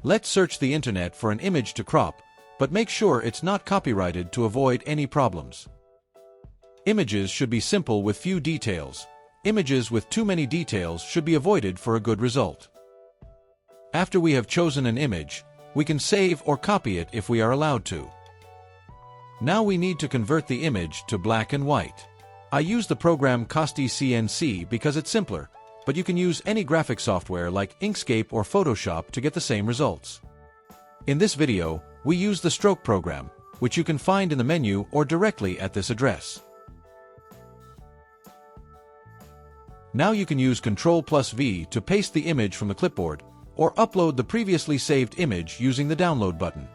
Let's search the internet for an image to crop, but make sure it's not copyrighted to avoid any problems. Images should be simple with few details. Images with too many details should be avoided for a good result. After we have chosen an image, we can save or copy it if we are allowed to. Now we need to convert the image to black and white. I use the program CostyCNC because it's simpler, but you can use any graphic software like Inkscape or Photoshop to get the same results. In this video, we use the stroke program, which you can find in the menu or directly at this address. Now you can use Ctrl+V to paste the image from the clipboard, or upload the previously saved image using the download button.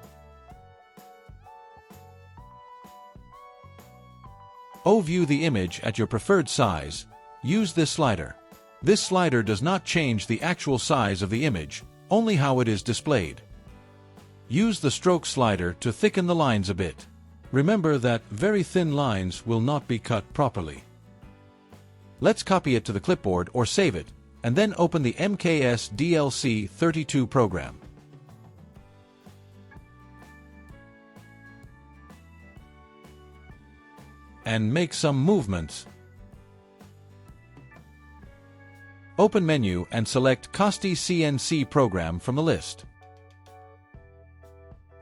View the image at your preferred size. Use this slider. This slider does not change the actual size of the image, only how it is displayed. Use the stroke slider to thicken the lines a bit. Remember that very thin lines will not be cut properly. Let's copy it to the clipboard or save it, and then open the MKS DLC 32 program. And make some movements. Open menu and select CostyCNC program from the list.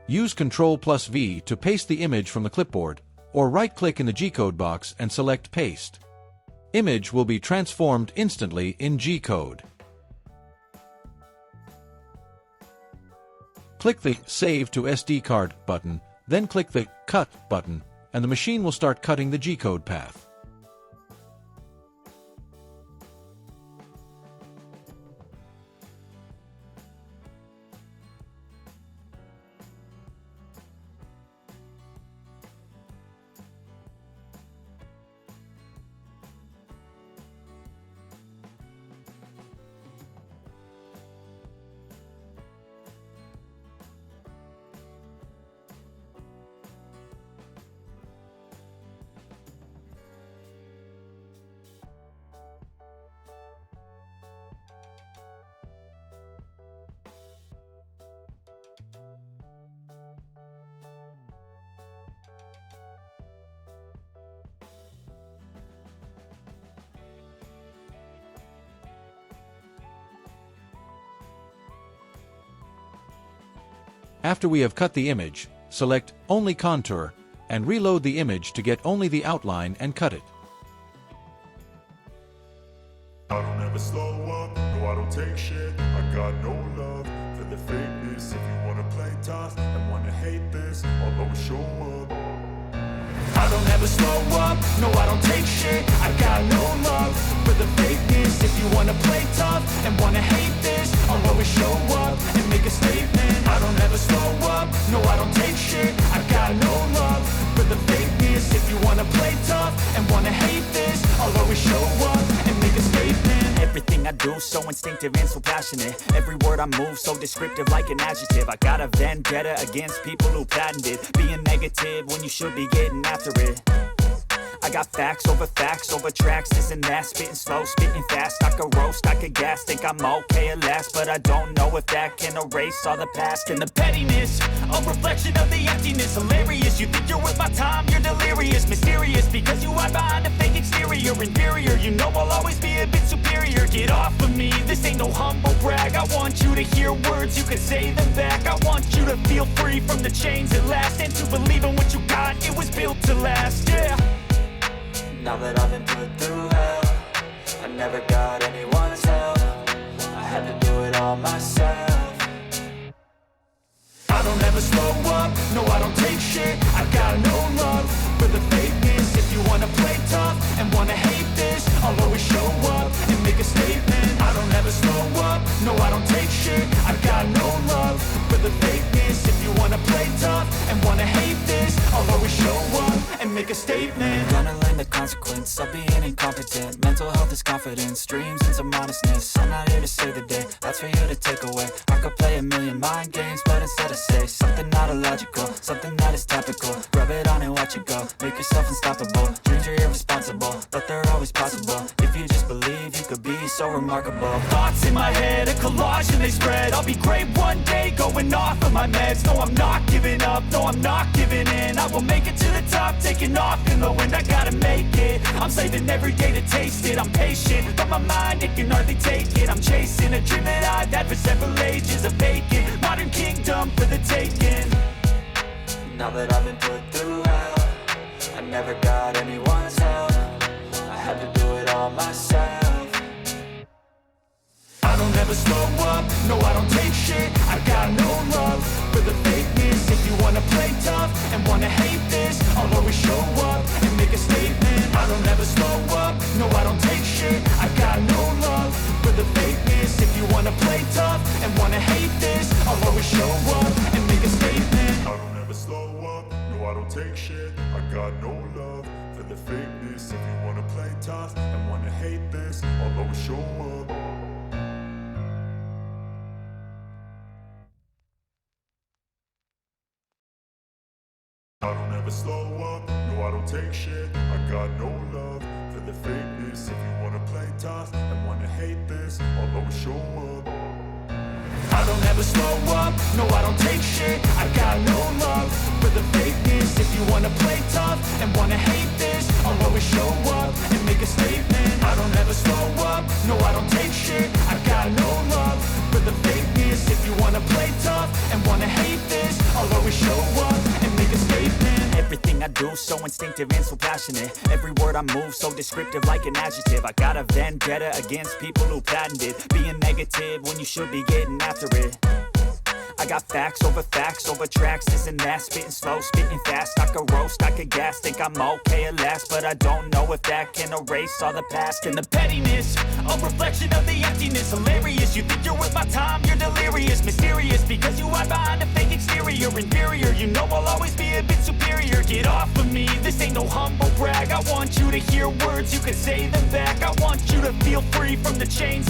Use Ctrl+V to paste the image from the clipboard, or right-click in the G-code box and select Paste. Image will be transformed instantly in G-code. Click the Save to SD card button, then click the Cut button, and the machine will start cutting the G-code path. After we have cut the image, select Only Contour, and reload the image to get only the outline and cut it. I don't ever slow up, no I don't take shit. I got no love for the fakeness. If you wanna play tough and wanna hate this, I'll always show up. I don't ever slow up, no I don't take shit. I got no love for the fakeness. If you wanna play tough and wanna hate this, I'll always show up and make a statement. I don't ever slow up, no I don't take shit. I got no love for the fakeness. If you wanna play tough and wanna hate this, I'll always show up and make a statement. Everything I do so instinctive and so passionate. Every word I move so descriptive like an adjective. I got a vendetta against people who patented being negative when you should be getting after it. I got facts over tracks, this and that. Spitting slow, spitting fast. I could roast, I could gas. Think I'm okay at last, but I don't know if that can erase all the past. And the pettiness, a reflection of the emptiness. Hilarious, you think you're worth my time, you're delirious. Mysterious, because you hide behind a fake exterior. Inferior, you know I'll always be a bit superior. Get off of me, this ain't no humble brag. I want you to hear words, you can say them back. I want you to feel free from the chains at last, and to believe in what you got, it was built to last, yeah. Now that I've been put through hell, I never got anyone's help. I had to do it all myself. I don't ever slow up, no I don't take shit. I got no love for the fakeness. If you wanna play tough and wanna hate this, I'll always show up and make a statement. I don't ever slow up, no I don't take shit. I got no love for the fakeness. If you wanna play tough and wanna hate this, I'll always show up and make a statement. Gonna learn the consequence of being incompetent. Mental health is confidence, dreams and some honestness. I'm not here to save the day, that's for you to take away. I could play a million mind games, but instead I say something not illogical, something that is topical. Rub it on and watch it go, make yourself unstoppable. Dreams are irresponsible, but they're always possible. If you just believe, you could be so remarkable. remarkable. Thoughts in my head, a collage and they spread. I'll be great one day, going off of my meds. No, I'm not giving up, no, I'm not giving in. I will make it to the top, taking off in the wind. I gotta make it, I'm saving every day to taste it. I'm patient, but my mind, it can hardly take it. I'm chasing a dream that I've had for several ages. A vacant, modern kingdom for the taking. Now that I've been put through hell, I never got anyone's help. I had to do it all myself. I don't ever slow up, no I don't take shit. I got no love for the fakeness. If you wanna play tough and wanna hate this, I'll always show up and make a statement. I don't ever slow up, no I don't take shit. I got no love for the fakeness. If you wanna play tough and wanna hate this, I'll always show up and make a statement. I don't ever slow up, no I don't take shit. I got no love for the fakeness. If you wanna play tough and wanna hate this, I'll always show up. I don't ever slow up, no I don't take shit. I got no love for the fakeness. If you wanna play tough and wanna hate this, I'll always show up. I don't ever slow up, no I don't take shit. I got no love for the fakeness. If you wanna play tough and wanna hate this, I'll always show up and make a statement. I don't ever slow up, no I don't take shit. I got no love for the fakeness. If you wanna play tough and wanna hate this, I'll always show up and make a statement. Everything I do so instinctive and so passionate. Every word I move so descriptive like an adjective. I got a vendetta against people who patented being negative when you should be getting after it. I got facts over tracks, this and that. Spitting slow, spitting fast. I could roast, I could gas. Think I'm okay at last, but I don't know if that can erase all the past. And the pettiness, a reflection of the emptiness. Hilarious, you think you're worth my time, you're delirious. Mysterious, because you hide behind a fake exterior. Inferior, you know I'll always be a bit superior. Get off of me, this ain't no humble brag. I want you to hear words, you can say them back. I want you to feel free from the chains